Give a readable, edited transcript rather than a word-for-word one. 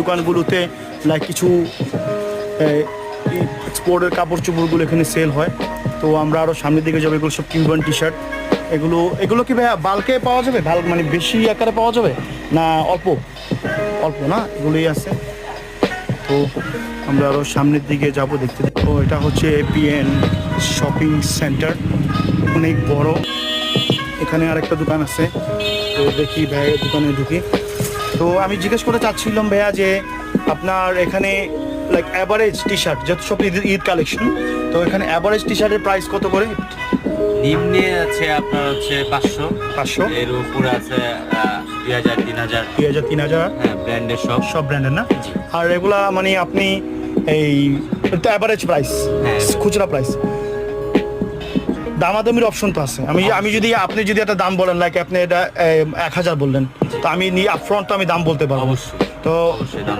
দোকানগুলোতে লাইক কিছু এক্সপোর্টের কাপড় চোপড়গুলো এখানে সেল হয়। তো আমরা আরও সামনের দিকে যাবো। এগুলো সব কিউবান টি শার্ট। এগুলো কি ভাইয়া বাল্কে পাওয়া যাবে? মানে বেশি আকারে পাওয়া যাবে না অল্প অল্প? না, এগুলোই আছে। তো আমরা আরও সামনের দিকে যাব দেখতে। তো এটা হচ্ছে এপিএন শপিং সেন্টার, অনেক বড়। এখানে আরেকটা দোকান আছে, তো দেখি ভাইয়ের দোকানে ঢুকি। তো আমি জিজ্ঞেস করে চাচ্ছিলাম ভাইয়া যে আপনার এখানে লাইক অ্যাভারেজ টি শার্ট, যেহেতু সব ঈদ কালেকশন, তো এখানে অ্যাভারেজ টি শার্টের প্রাইস কত করে? নিম্নে আছে আপনার হচ্ছে 500, এর উপরে আছে 2000, 3000, 3000। হ্যাঁ, ব্র্যান্ডের সব ব্র্যান্ডের না? আর এগুলা মানে আপনি এই অ্যাভারেজ প্রাইস, হ্যাঁ। খুচরা প্রাইস, দামাদামির অপশন তো আছে। আমি যদি আপনি যদি একটা দাম বলেন, লাইক আপনি এটা 1000 বললেন, তো আমি আপফ্রন্ট তো আমি দাম বলতে পারবো। অবশ্যই। তো অবশ্যই দাম